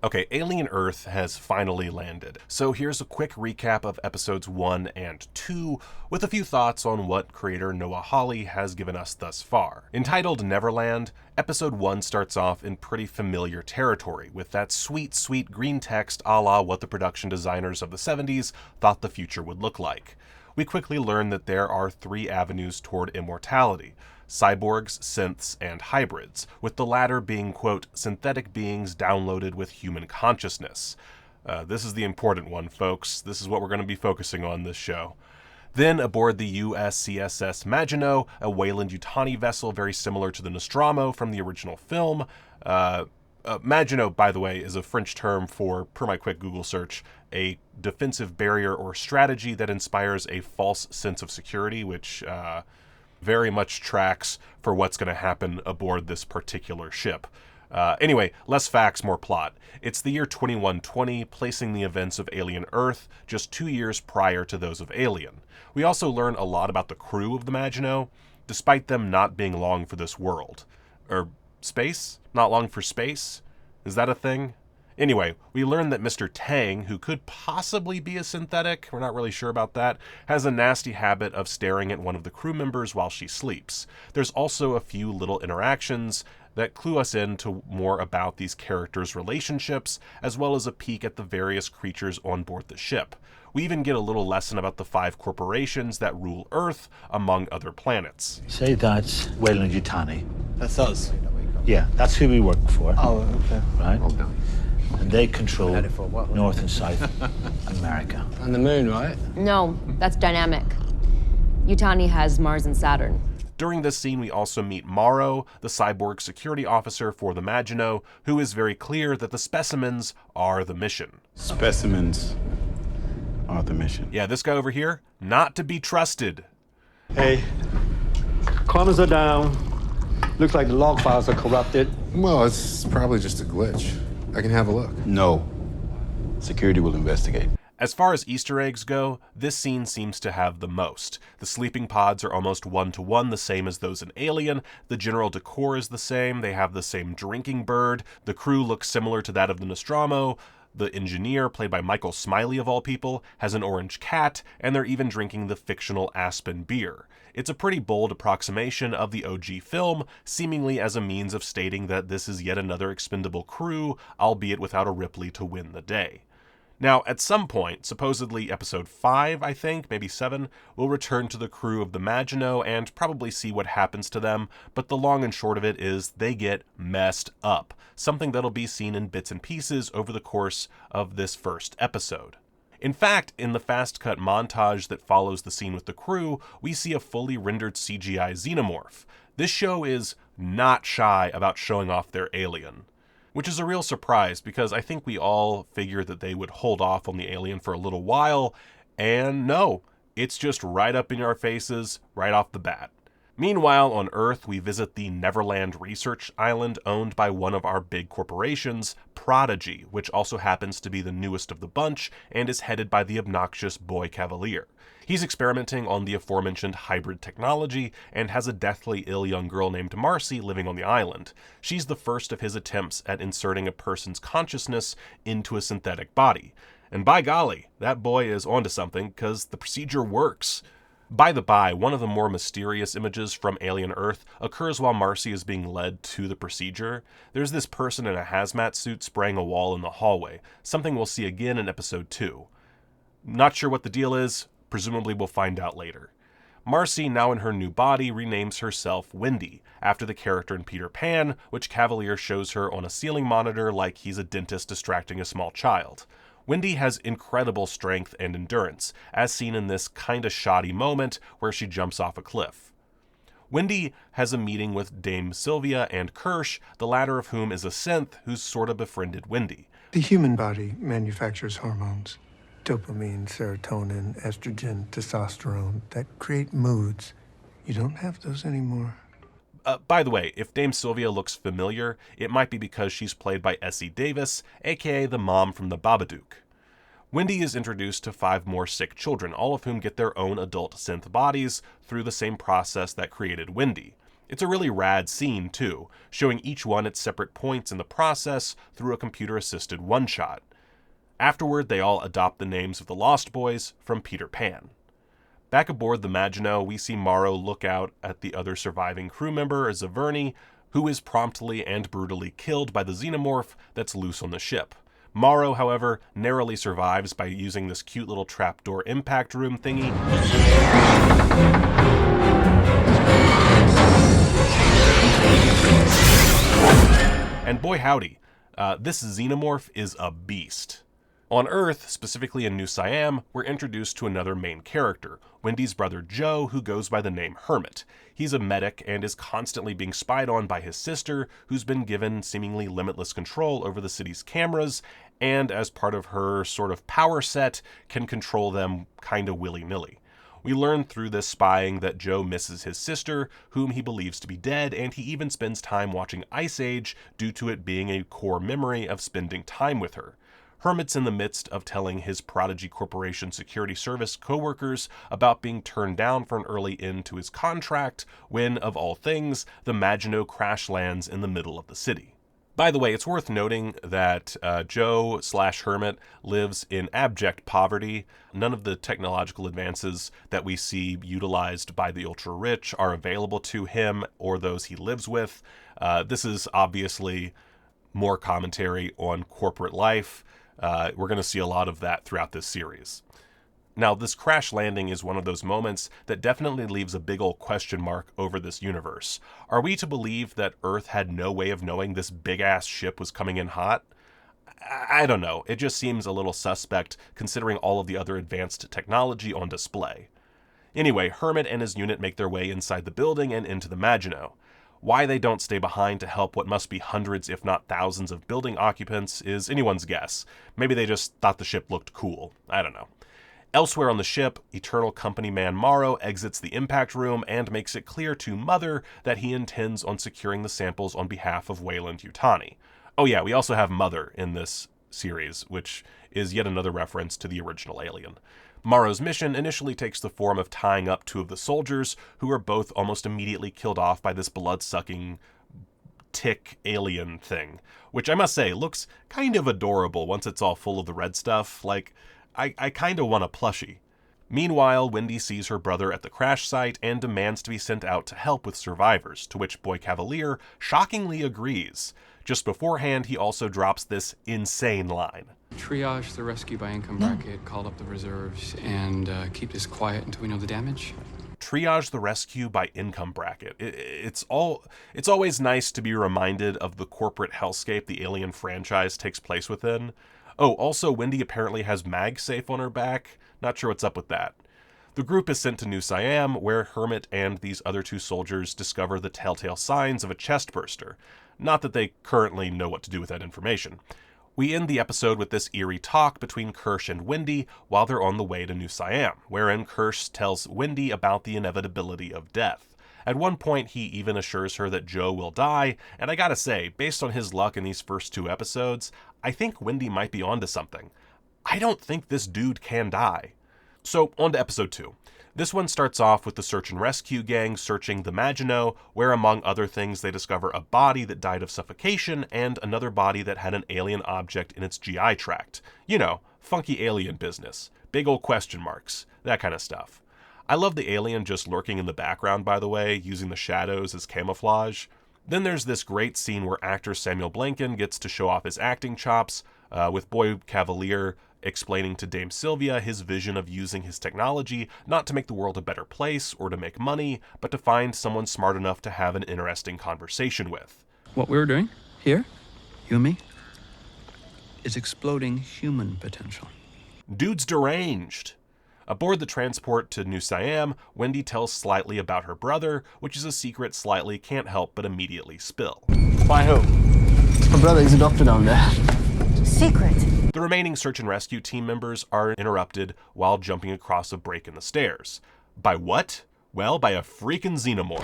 Okay, Alien Earth has finally landed. So here's a quick recap of episodes 1 and 2, with a few thoughts on what creator Noah Hawley has given us thus far. Entitled Neverland, episode 1 starts off in pretty familiar territory, with that sweet, sweet green text a la what the production designers of the 70s thought the future would look like. We quickly learn that there are 3 avenues toward immortality: cyborgs, synths, and hybrids, with the latter being, quote, synthetic beings downloaded with human consciousness. This is the important one, folks. This is what we're going to be focusing on this show. Then, aboard the USCSS Magino, a Weyland-Yutani vessel very similar to the Nostromo from the original film. Magino, by the way, is a French term for, per my quick Google search, a defensive barrier or strategy that inspires a false sense of security, which very much tracks for what's going to happen aboard this particular ship. Anyway, less facts, more plot. It's the year 2120, placing the events of Alien Earth just 2 years prior to those of Alien. We also learn a lot about the crew of the Magino, despite them not being long for this world. Or space? Not long for space? Is that a thing? Anyway, we learn that Mr. Tang, who could possibly be a synthetic, we're not really sure about that, has a nasty habit of staring at one of the crew members while she sleeps. There's also a few little interactions that clue us in to more about these characters' relationships, as well as a peek at the various creatures on board the ship. We even get a little lesson about the 5 corporations that rule Earth, among other planets. Say that's Weyland-Yutani. That's us. Yeah, that's who we work for. Oh, okay. Right? Okay. And they control Had it for a while. North and South America. And the moon, right? No, that's dynamic. Yutani has Mars and Saturn. During this scene, we also meet Morrow, the cyborg security officer for the Magino, who is very clear that the specimens are the mission. Specimens are the mission. Yeah, this guy over here, not to be trusted. Hey, commas are down. Looks like the log files are corrupted. Well, it's probably just a glitch. I can have a look. No. Security will investigate. As far as Easter eggs go, this scene seems to have the most. The sleeping pods are almost one-to-one the same as those in Alien, the general decor is the same, they have the same drinking bird, the crew looks similar to that of the Nostromo, the engineer, played by Michael Smiley of all people, has an orange cat, and they're even drinking the fictional Aspen beer. It's a pretty bold approximation of the OG film, seemingly as a means of stating that this is yet another expendable crew, albeit without a Ripley to win the day. Now, at some point, supposedly episode 5, I think, maybe 7, we'll return to the crew of the Magino and probably see what happens to them, but the long and short of it is they get messed up, something that'll be seen in bits and pieces over the course of this first episode. In fact, in the fast-cut montage that follows the scene with the crew, we see a fully rendered CGI xenomorph. This show is not shy about showing off their alien, which is a real surprise because I think we all figured that they would hold off on the alien for a little while, and no, it's just right up in our faces, right off the bat. Meanwhile, on Earth, we visit the Neverland research island owned by one of our big corporations, Prodigy, which also happens to be the newest of the bunch and is headed by the obnoxious Boy Cavalier. He's experimenting on the aforementioned hybrid technology and has a deathly ill young girl named Marcy living on the island. She's the first of his attempts at inserting a person's consciousness into a synthetic body. And by golly, that boy is onto something because the procedure works. By the by, one of the more mysterious images from Alien Earth occurs while Marcy is being led to the procedure. There's this person in a hazmat suit spraying a wall in the hallway, something we'll see again in episode 2. Not sure what the deal is, presumably we'll find out later. Marcy, now in her new body, renames herself Wendy, after the character in Peter Pan, which Cavalier shows her on a ceiling monitor like he's a dentist distracting a small child. Wendy has incredible strength and endurance, as seen in this kinda shoddy moment where she jumps off a cliff. Wendy has a meeting with Dame Sylvia and Kirsch, the latter of whom is a synth who's sorta befriended Wendy. The human body manufactures hormones, dopamine, serotonin, estrogen, testosterone, that create moods. You don't have those anymore. By the way, if Dame Sylvia looks familiar, it might be because she's played by Essie Davis, aka the mom from The Babadook. Wendy is introduced to 5 more sick children, all of whom get their own adult synth bodies through the same process that created Wendy. It's a really rad scene, too, showing each one at separate points in the process through a computer-assisted one-shot. Afterward, they all adopt the names of the Lost Boys from Peter Pan. Back aboard the Magino, we see Morrow look out at the other surviving crew member, Zaverny, who is promptly and brutally killed by the xenomorph that's loose on the ship. Morrow, however, narrowly survives by using this cute little trapdoor impact room thingy. And boy howdy, this xenomorph is a beast. On Earth, specifically in New Siam, we're introduced to another main character, Wendy's brother Joe, who goes by the name Hermit. He's a medic and is constantly being spied on by his sister, who's been given seemingly limitless control over the city's cameras, and as part of her sort of power set, can control them kinda willy-nilly. We learn through this spying that Joe misses his sister, whom he believes to be dead, and he even spends time watching Ice Age due to it being a core memory of spending time with her. Hermit's in the midst of telling his Prodigy Corporation Security Service coworkers about being turned down for an early end to his contract when, of all things, the Magino crash lands in the middle of the city. By the way, it's worth noting that Joe/Hermit lives in abject poverty. None of the technological advances that we see utilized by the ultra-rich are available to him or those he lives with. This is obviously more commentary on corporate life. We're going to see a lot of that throughout this series. Now, this crash landing is one of those moments that definitely leaves a big ol' question mark over this universe. Are we to believe that Earth had no way of knowing this big-ass ship was coming in hot? I don't know. It just seems a little suspect considering all of the other advanced technology on display. Anyway, Hermit and his unit make their way inside the building and into the Magino. Why they don't stay behind to help what must be hundreds if not thousands of building occupants is anyone's guess. Maybe they just thought the ship looked cool. I don't know. Elsewhere on the ship, Eternal Company man Morrow exits the impact room and makes it clear to Mother that he intends on securing the samples on behalf of Weyland-Yutani. Oh yeah, we also have Mother in this series, which is yet another reference to the original Alien. Morrow's mission initially takes the form of tying up two of the soldiers, who are both almost immediately killed off by this blood-sucking tick alien thing, which I must say looks kind of adorable once it's all full of the red stuff. Like, I kind of want a plushie. Meanwhile, Wendy sees her brother at the crash site and demands to be sent out to help with survivors, to which Boy Cavalier shockingly agrees. Just beforehand, he also drops this insane line. Triage the rescue by income bracket, call up the reserves, and keep this quiet until we know the damage. Triage the rescue by income bracket. It's always nice to be reminded of the corporate hellscape the Alien franchise takes place within. Oh, also, Wendy apparently has MagSafe on her back. Not sure what's up with that. The group is sent to New Siam, where Hermit and these other two soldiers discover the telltale signs of a chest burster. Not that they currently know what to do with that information. We end the episode with this eerie talk between Kirsch and Wendy while they're on the way to New Siam, wherein Kirsch tells Wendy about the inevitability of death. At one point, he even assures her that Joe will die, and I gotta say, based on his luck in these first two episodes, I think Wendy might be onto something. I don't think this dude can die. So, on to episode 2. This one starts off with the search and rescue gang searching the Magino, where among other things they discover a body that died of suffocation and another body that had an alien object in its GI tract. You know, funky alien business. Big ol' question marks. That kind of stuff. I love the alien just lurking in the background, by the way, using the shadows as camouflage. Then there's this great scene where actor Samuel Blanken gets to show off his acting chops, with Boy Cavalier explaining to Dame Sylvia his vision of using his technology not to make the world a better place or to make money, but to find someone smart enough to have an interesting conversation with. What we were doing here, you and me, is exploding human potential. Dude's deranged. Aboard the transport to New Siam, Wendy tells Slightly about her brother, which is a secret Slightly can't help but immediately spill. By who? My brother, he's a doctor down there. Secret. The remaining search and rescue team members are interrupted while jumping across a break in the stairs. By what? Well, by a freaking xenomorph.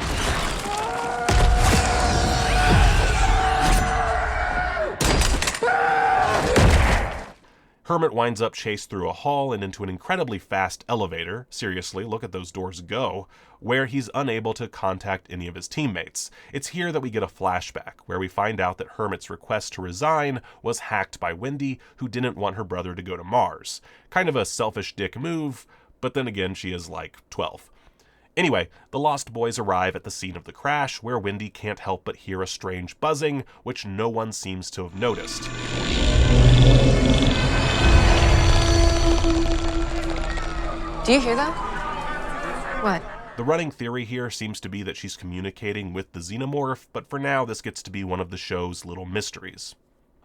Hermit winds up chased through a hall and into an incredibly fast elevator, seriously, look at those doors go, where he's unable to contact any of his teammates. It's here that we get a flashback, where we find out that Hermit's request to resign was hacked by Wendy, who didn't want her brother to go to Mars. Kind of a selfish dick move, but then again, she is like 12. Anyway, the Lost Boys arrive at the scene of the crash, where Wendy can't help but hear a strange buzzing, which no one seems to have noticed. Do you hear that? What? The running theory here seems to be that she's communicating with the xenomorph, but for now this gets to be one of the show's little mysteries.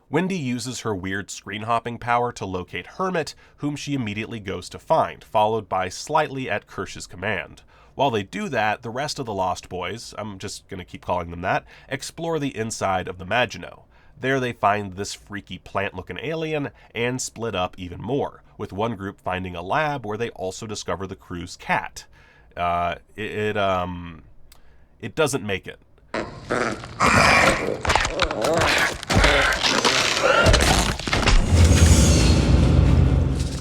Wendy uses her weird screen hopping power to locate Hermit, whom she immediately goes to find, followed by Slightly at Kirsch's command. While they do that, the rest of the Lost Boys, I'm just going to keep calling them that, explore the inside of the Magino. There they find this freaky plant-looking alien and split up even more, with one group finding a lab where they also discover the crew's cat. It doesn't make it.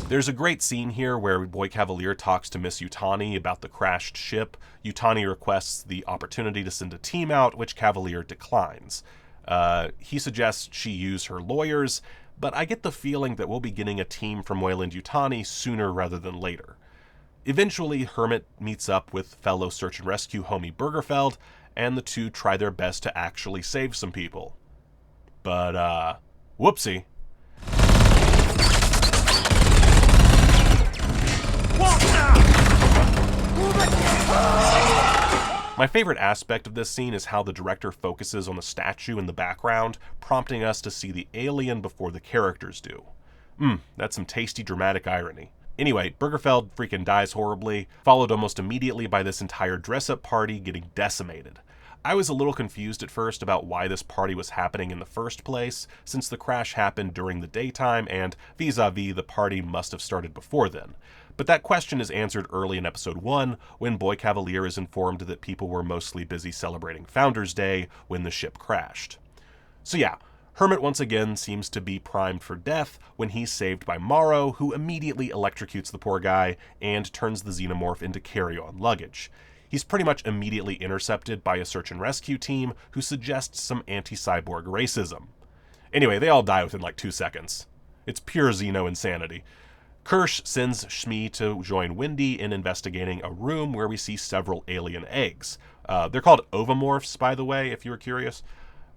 There's a great scene here where Boy Cavalier talks to Miss Yutani about the crashed ship. Yutani requests the opportunity to send a team out, which Cavalier declines. He suggests she use her lawyers, but I get the feeling that we'll be getting a team from Weyland Yutani sooner rather than later. Eventually, Hermit meets up with fellow search and rescue homie Burgerfeld, and the two try their best to actually save some people. But, whoopsie. My favorite aspect of this scene is how the director focuses on the statue in the background, prompting us to see the alien before the characters do. That's some tasty dramatic irony. Anyway, Burgerfeld freaking dies horribly, followed almost immediately by this entire dress-up party getting decimated. I was a little confused at first about why this party was happening in the first place, since the crash happened during the daytime and vis-a-vis the party must have started before then. But that question is answered early in episode 1, when Boy Cavalier is informed that people were mostly busy celebrating Founders Day when the ship crashed. So yeah, Hermit once again seems to be primed for death when he's saved by Morrow, who immediately electrocutes the poor guy and turns the xenomorph into carry-on luggage. He's pretty much immediately intercepted by a search and rescue team who suggests some anti-cyborg racism. Anyway, they all die within like 2 seconds. It's pure Xeno insanity. Kirsch sends Shmi to join Wendy in investigating a room where we see several alien eggs. They're called ovomorphs, by the way, if you were curious.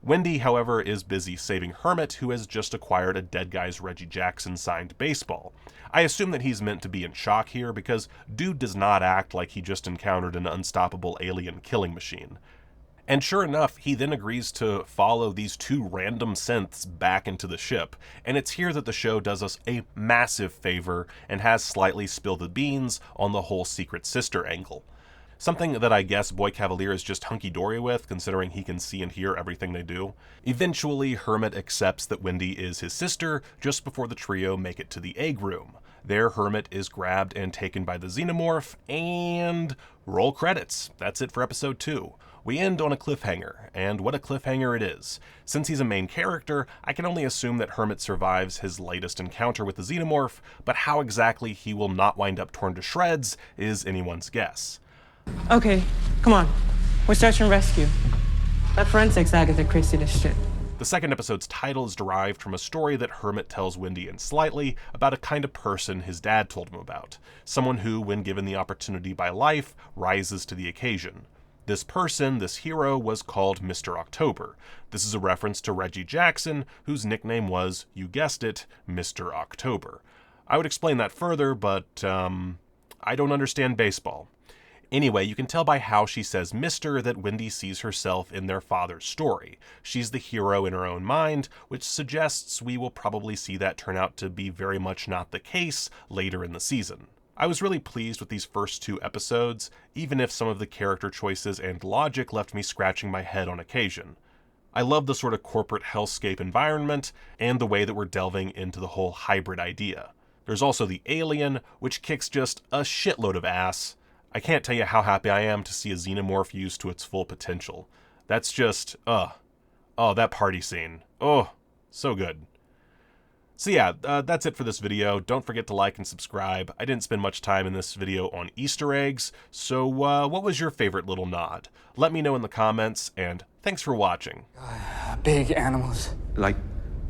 Wendy, however, is busy saving Hermit, who has just acquired a Dead Guys Reggie Jackson signed baseball. I assume that he's meant to be in shock here because dude does not act like he just encountered an unstoppable alien killing machine. And sure enough, he then agrees to follow these two random synths back into the ship, and it's here that the show does us a massive favor and has Slightly spill the beans on the whole Secret Sister angle. Something that I guess Boy Cavalier is just hunky-dory with, considering he can see and hear everything they do. Eventually, Hermit accepts that Wendy is his sister just before the trio make it to the egg room. There, Hermit is grabbed and taken by the xenomorph, and roll credits. That's it for episode 2. We end on a cliffhanger, and what a cliffhanger it is. Since he's a main character, I can only assume that Hermit survives his latest encounter with the xenomorph, but how exactly he will not wind up torn to shreds is anyone's guess. Okay, come on. We're search and rescue. Let forensics Agatha Christie this shit. The second episode's title is derived from a story that Hermit tells Wendy and Slightly about a kind of person his dad told him about. Someone who, when given the opportunity by life, rises to the occasion. This person, this hero, was called Mr. October. This is a reference to Reggie Jackson, whose nickname was, you guessed it, Mr. October. I would explain that further, but, I don't understand baseball. Anyway, you can tell by how she says Mr. that Wendy sees herself in their father's story. She's the hero in her own mind, which suggests we will probably see that turn out to be very much not the case later in the season. I was really pleased with these first 2 episodes, even if some of the character choices and logic left me scratching my head on occasion. I love the sort of corporate hellscape environment, and the way that we're delving into the whole hybrid idea. There's also the alien, which kicks just a shitload of ass. I can't tell you how happy I am to see a xenomorph used to its full potential. That's just, oh, that party scene. Oh, so good. So yeah, that's it for this video. Don't forget to like and subscribe. I didn't spend much time in this video on Easter eggs, so what was your favorite little nod? Let me know in the comments, and thanks for watching. Big animals. Like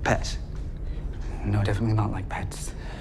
pets. No, definitely not like pets.